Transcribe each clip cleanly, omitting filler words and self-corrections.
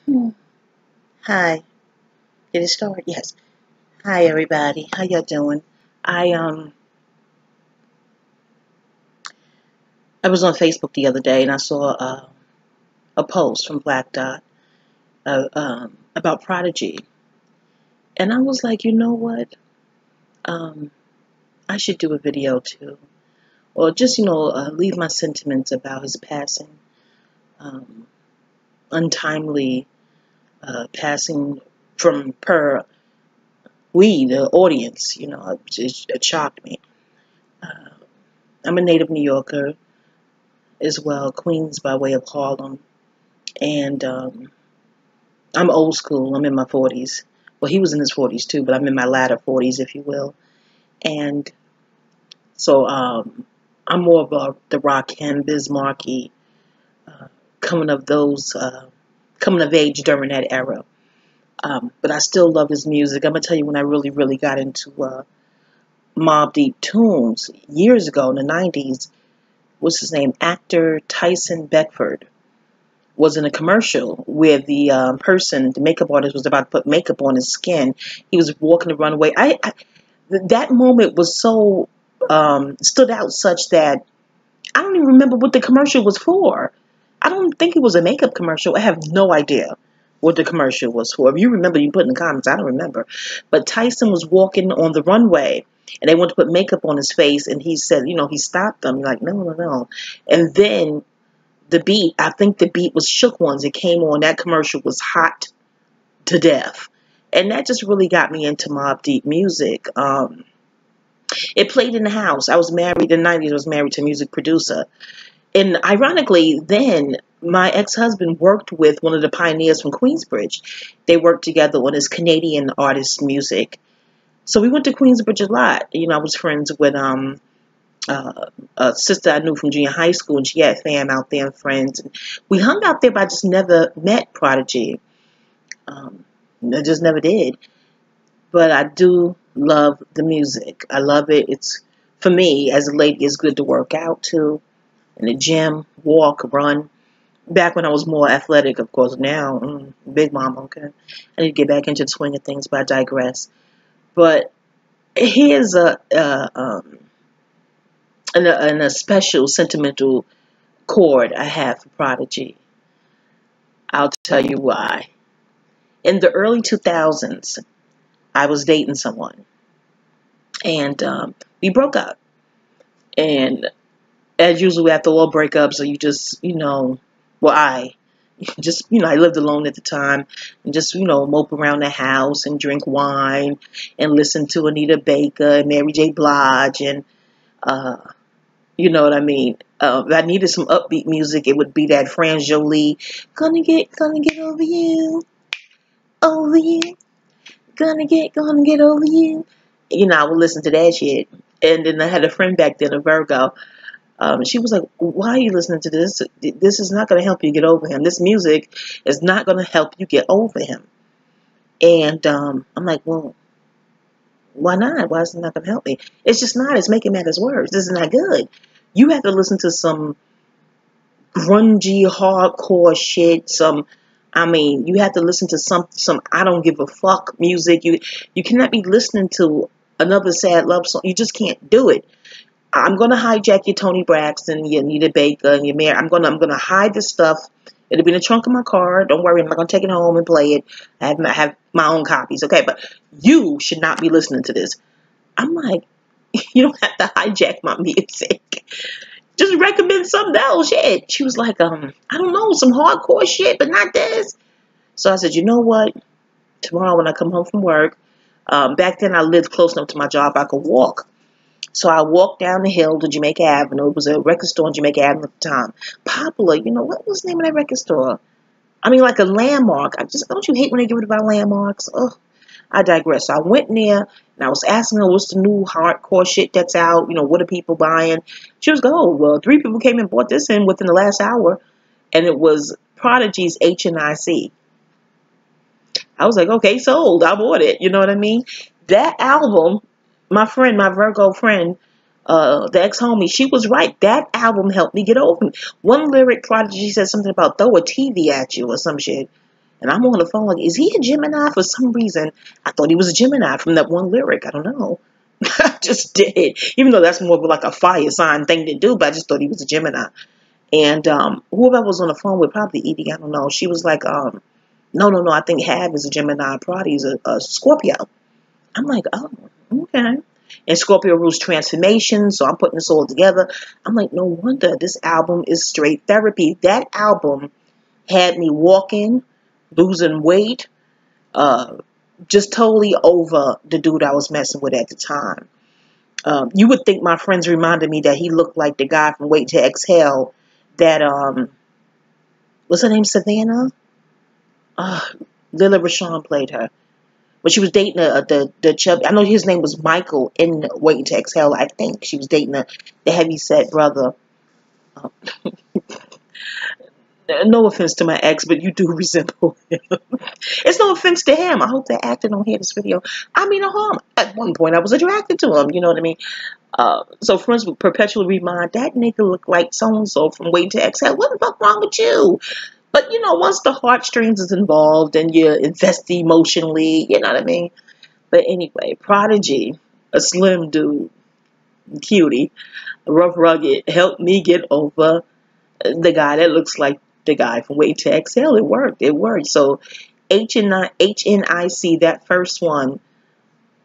Hmm. Hi. Did it start? Yes. Hi everybody. How y'all doing? I um I was on Facebook the other day and I saw a post from Black Dot about Prodigy, and I was like, you know what? Um, I should do a video too, or just leave my sentiments about his passing, um, untimely passing from per the audience. It shocked me. Uh, I'm a native New Yorker as well, Queens by way of Harlem. And I'm old school. I'm in my 40s. Well, he was in his 40s too, but I'm in my latter 40s, if you will. And so I'm more of the Rakim, Bismarcky, uh, coming of those, coming of age during that era. But I still love his music. I'm gonna tell you when I really, really got into Mobb Deep tunes years ago in the 90s. What's his name? Actor Tyson Beckford was in a commercial where the the makeup artist, was about to put makeup on his skin. He was walking the runway. That moment was so stood out, such that I don't even remember what the commercial was for. I don't think it was a makeup commercial. I have no idea what the commercial was for. If you remember, you put in the comments. I don't remember. But Tyson was walking on the runway, and they wanted to put makeup on his face, and he said, he stopped them. Like, no, no, no. And then the beat, I think the beat was Shook Ones. It came on. That commercial was hot to death. And that just really got me into Mobb Deep music. It played in the house. I was married in the 90s. I was married to a music producer. And ironically, then my ex-husband worked with one of the pioneers from Queensbridge. They worked together on his Canadian artist music. So we went to Queensbridge a lot. I was friends with a sister I knew from junior high school, and she had fam out there and friends. And we hung out there, but I just never met Prodigy. I just never did. But I do love the music. I love it. It's, for me, as a lady, it's good to work out too. In the gym, walk, run. Back when I was more athletic, of course. Now, big mom, okay. I need to get back into the swing of things, but I digress. But here's a special sentimental chord I have for Prodigy. I'll tell you why. In the early 2000s, I was dating someone, and we broke up. And as usual, after all breakups, you just, well, I just, I lived alone at the time, and just, mope around the house and drink wine and listen to Anita Baker and Mary J. Blige, and uh, you know what I mean. If I needed some upbeat music, it would be that Fran Jolie, gonna get over you, gonna get over you. I would listen to that shit. And then I had a friend back then, a Virgo. She was like, why are you listening to this? This is not going to help you get over him. This music is not going to help you get over him. And I'm like, well, why not? Why is it not going to help me? It's just not. It's making matters worse. This is not good. You have to listen to some grungy, hardcore shit. You have to listen to some I don't give a fuck music. You cannot be listening to another sad love song. You just can't do it. I'm gonna hijack your Tony Braxton, your Anita Baker, and your Mary. I'm gonna hide this stuff. It'll be in the trunk of my car. Don't worry, I'm not gonna take it home and play it. I have my own copies, okay? But you should not be listening to this. I'm like, you don't have to hijack my music. Just recommend something else. Shit. She was like, I don't know, some hardcore shit, but not this. So I said, you know what? Tomorrow when I come home from work, back then I lived close enough to my job I could walk. So I walked down the hill to Jamaica Avenue. It was a record store on Jamaica Avenue at the time. Popular, what was the name of that record store? I mean, like a landmark. Don't you hate when they give it about landmarks? Oh, I digress. So I went in there and I was asking her, what's the new hardcore shit that's out? What are people buying? She was going, oh, well, 3 people came and bought this in within the last hour. And it was Prodigy's HNIC. I was like, okay, sold. I bought it. You know what I mean? That album, my Virgo friend, the ex-homie, she was right. That album helped me get over me. One lyric, Prodigy said something about throw a TV at you or some shit. And I'm on the phone like, is he a Gemini? For some reason, I thought he was a Gemini from that one lyric. I don't know. I just did. Even though that's more of like a fire sign thing to do, but I just thought he was a Gemini. And whoever I was on the phone with, probably Edie, I don't know, she was like, no, I think Hab is a Gemini, Prodigy is a Scorpio. I'm like, oh, okay. And Scorpio rules transformation, so I'm putting this all together. I'm like, no wonder this album is straight therapy. That album had me walking, losing weight, just totally over the dude I was messing with at the time. You would think my friends reminded me that he looked like the guy from Wait to Exhale that, what's her name, Savannah? Lila Rashawn played her. But she was dating the chubby, I know his name was Michael in Waiting to Exhale, I think. She was dating the heavy-set brother. No offense to my ex, but you do resemble him. It's no offense to him. I hope that actor don't hear this video. I mean, at one point, I was attracted to him. You know what I mean? So friends would perpetually remind, that nigga look like so-and-so from Waiting to Exhale. What the fuck wrong with you? But, you know, once the heartstrings is involved and you invest emotionally, you know what I mean? But anyway, Prodigy, a slim dude, cutie, rough, rugged, helped me get over the guy that looks like the guy from Wait to Exhale. It worked. It worked. So HNIC, that first one,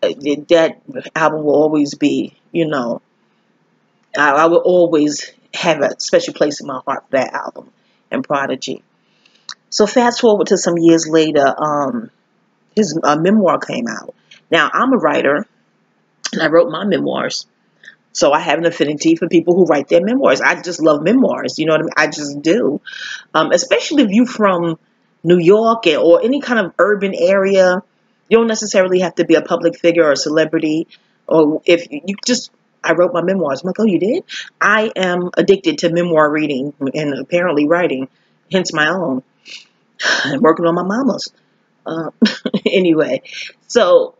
that album will always be, you know, I will always have a special place in my heart for that album and Prodigy. So fast forward to some years later, his memoir came out. Now, I'm a writer, and I wrote my memoirs. So I have an affinity for people who write their memoirs. I just love memoirs. You know what I mean? I just do. Especially if you're from New York or any kind of urban area. You don't necessarily have to be a public figure or a celebrity. Or if you just, I wrote my memoirs. I'm like, oh, you did? I am addicted to memoir reading and apparently writing, hence my own. I'm working on my mama's. Anyway, so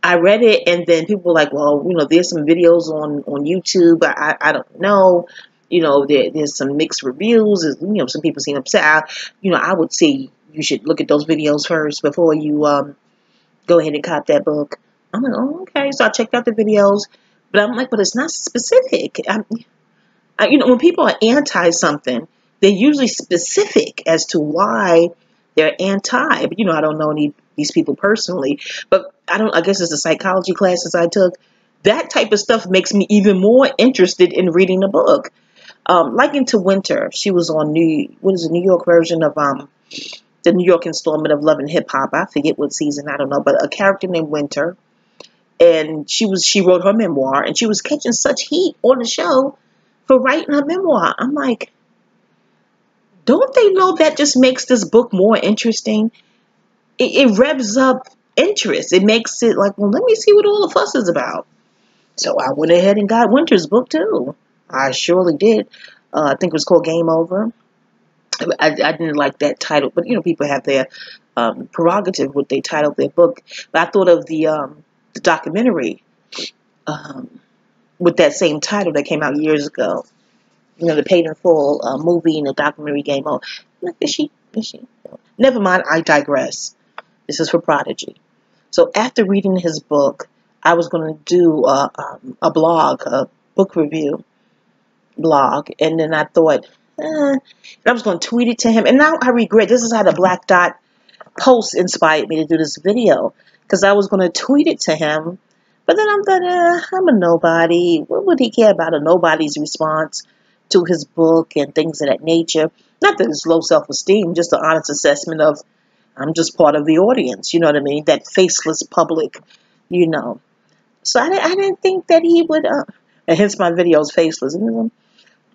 I read it, and then people were like, well, you know, there's some videos on YouTube. I don't know. You know, there's some mixed reviews. You know, some people seem upset. I would say you should look at those videos first before you go ahead and cop that book. I'm like, oh, okay. So I checked out the videos, but I'm like, but it's not specific. When people are anti something, they're usually specific as to why they're anti. But, I don't know any of these people personally, but I guess it's the psychology classes I took. That type of stuff makes me even more interested in reading the book. Like into Winter, she was on New York version of the New York installment of Love and Hip Hop. I forget what season, I don't know, but a character named Winter, and she wrote her memoir, and she was catching such heat on the show for writing her memoir. I'm like, don't they know that just makes this book more interesting? It revs up interest. It makes it like, well, let me see what all the fuss is about. So I went ahead and got Winter's book too. I surely did. I think it was called Game Over. I didn't like that title, but people have their prerogative what they title their book. But I thought of the documentary with that same title that came out years ago. The paid in full movie and the documentary Game Over. I'm like, is she? Never mind. I digress. This is for Prodigy. So after reading his book, I was going to do a blog, a book review blog, and then I thought, I was going to tweet it to him. And now I regret. This is how the Black Dot post inspired me to do this video, because I was going to tweet it to him, but then I'm going, I'm a nobody. What would he care about a nobody's response to his book and things of that nature? Not that it's low self-esteem, just an honest assessment of, I'm just part of the audience, you know what I mean? That faceless public, So I didn't think that he would, and hence my video's faceless,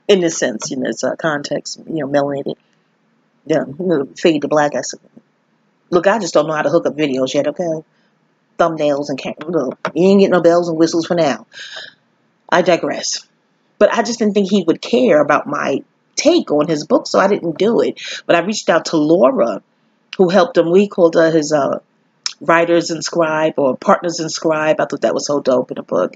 in this sense, it's a context, melanated, fade to black. I said, look, I just don't know how to hook up videos yet, okay? Thumbnails and camera, look, you ain't getting no bells and whistles for now. I digress. But I just didn't think he would care about my take on his book, so I didn't do it. But I reached out to Laura, who helped him. We called her his writers in scribe or partners in scribe. I thought that was so dope in a book,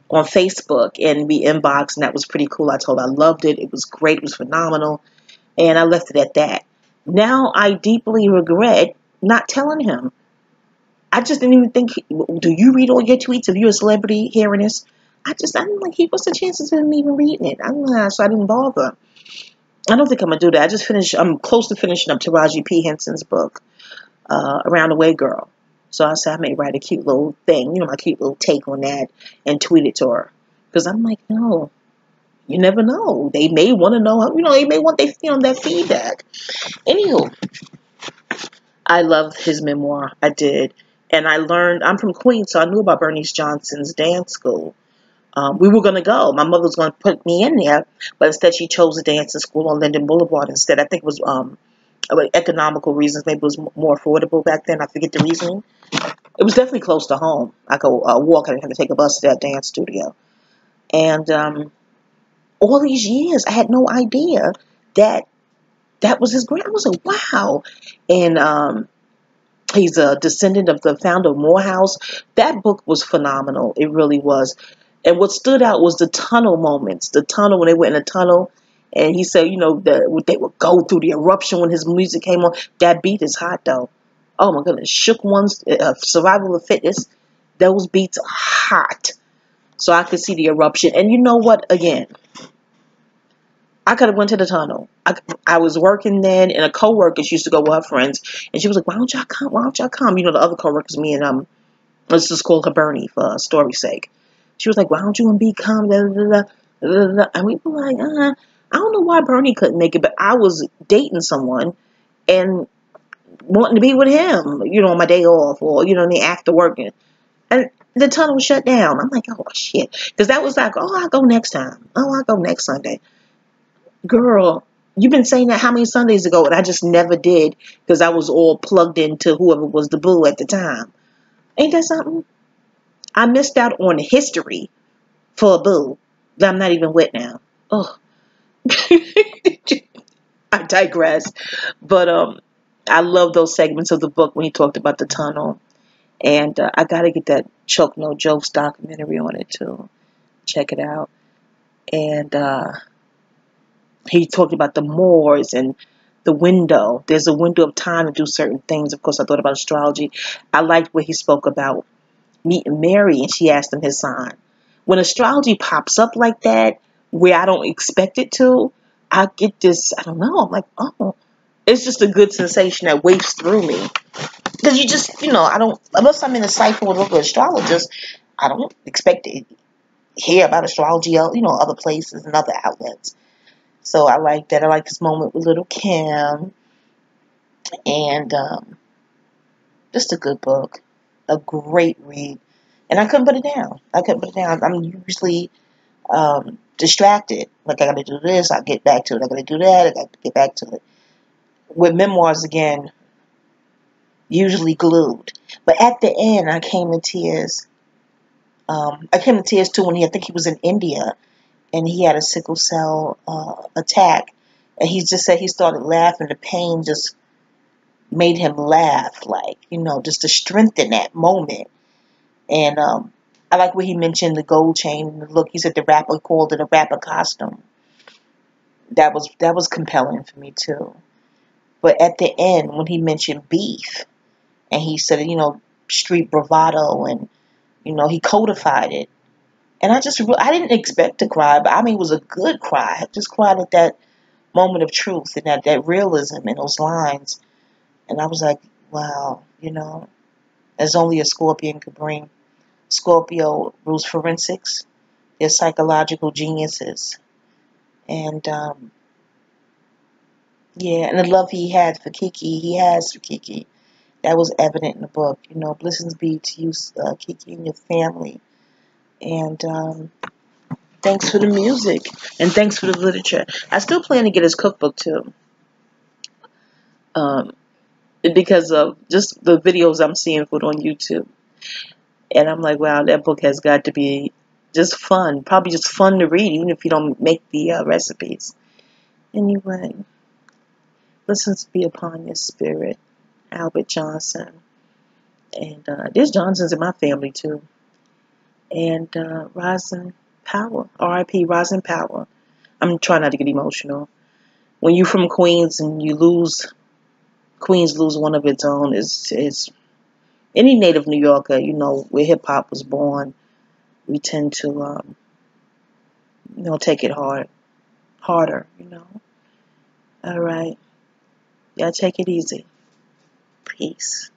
on Facebook, and we inboxed, and that was pretty cool. I told her I loved it. It was great. It was phenomenal. And I left it at that. Now I deeply regret not telling him. I just didn't even think. Do you read all your tweets? If you're a celebrity hearing this, I didn't like. What's the chances of him even reading it? So I didn't bother. I don't think I'm gonna do that. I just finished. I'm close to finishing up Taraji P Henson's book, Around the Way Girl. So I said I may write a cute little thing, my cute little take on that, and tweet it to her. Because I'm like, no, you never know. They may want to know. They may want that feedback. Anywho, I loved his memoir. I did. And I learned, I'm from Queens, so I knew about Bernice Johnson's dance school. We were going to go. My mother was going to put me in there, but instead she chose a dancing school on Linden Boulevard instead. I think it was economical reasons. Maybe it was more affordable back then. I forget the reasoning. It was definitely close to home. I could walk. I didn't have to take a bus to that dance studio. And all these years, I had no idea that was his grand. I was like, wow. And he's a descendant of the founder of Morehouse. That book was phenomenal. It really was. And what stood out was the tunnel moments. The tunnel, when they went in the tunnel. And he said, they would go through the eruption when his music came on. That beat is hot, though. Oh, my goodness. Shook One's Survival of Fitness. Those beats are hot. So I could see the eruption. And you know what? Again, I could have went to the tunnel. I was working then, and a coworker, she used to go with her friends, and she was like, "Why don't y'all come? Why don't y'all come?" The other coworkers, me and let's just call her Bernie for story's sake. She was like, "Why don't you and B come?" Da, da, da, da, da. And we were like, I don't know why Bernie couldn't make it, but I was dating someone and wanting to be with him, on my day off or after working, and the tunnel was shut down. I'm like, oh shit, because that was like, oh, I'll go next time. Oh, I'll go next Sunday. Girl, you've been saying that how many Sundays ago, and I just never did because I was all plugged into whoever was the boo at the time. Ain't that something? I missed out on history for a boo that I'm not even with now. Oh, I digress. But I love those segments of the book when he talked about the tunnel, and I got to get that Choke No Jokes documentary on it too. Check it out. And he talked about the Moors and the window. There's a window of time to do certain things. Of course, I thought about astrology. I liked what he spoke about meeting Mary, and she asked him his sign. When astrology pops up like that, where I don't expect it to, I get this, I don't know, I'm like, oh, it's just a good sensation that wafts through me. Because you just, I don't, unless I'm in a cipher with a local astrologist, I don't expect to hear about astrology, other places and other outlets. So I like that. I like this moment with little Kim. And just a good book. A great read. And I couldn't put it down. I'm usually distracted. Like, I got to do this. I'll get back to it. I got to do that. I got to get back to it. With memoirs, again, usually glued. But at the end, I came to tears. I came to tears, too, when I think he was in India. And he had a sickle cell attack. And he just said he started laughing. The pain just made him laugh, like, just to strengthen that moment. And I like what he mentioned, the gold chain and the look. He said the rapper called it a rapper costume. That was compelling for me, too. But at the end, when he mentioned beef, and he said, street bravado, and, he codified it. And I didn't expect to cry, but I mean, it was a good cry. I just cried at that moment of truth and that realism in those lines. And I was like, wow, as only a Scorpion could bring. Scorpio rules forensics. They're psychological geniuses. And, yeah, and the love he has for Kiki, that was evident in the book. Blessings be to you, Kiki, and your family. And thanks for the music. And thanks for the literature. I still plan to get his cookbook, too. Because of just the videos I'm seeing put on YouTube. And I'm like, wow, that book has got to be just fun. Probably just fun to read, even if you don't make the recipes. Anyway, blessings be upon your spirit. Albert Johnson. And there's Johnsons in my family, too. And Rosin Power. R.I.P. Rosin Power. I'm trying not to get emotional. When you're from Queens and you lose Queens lose one of its own. Is any native New Yorker, you know, where hip hop was born, we tend to take it harder, you know. All right. Y'all take it easy. Peace.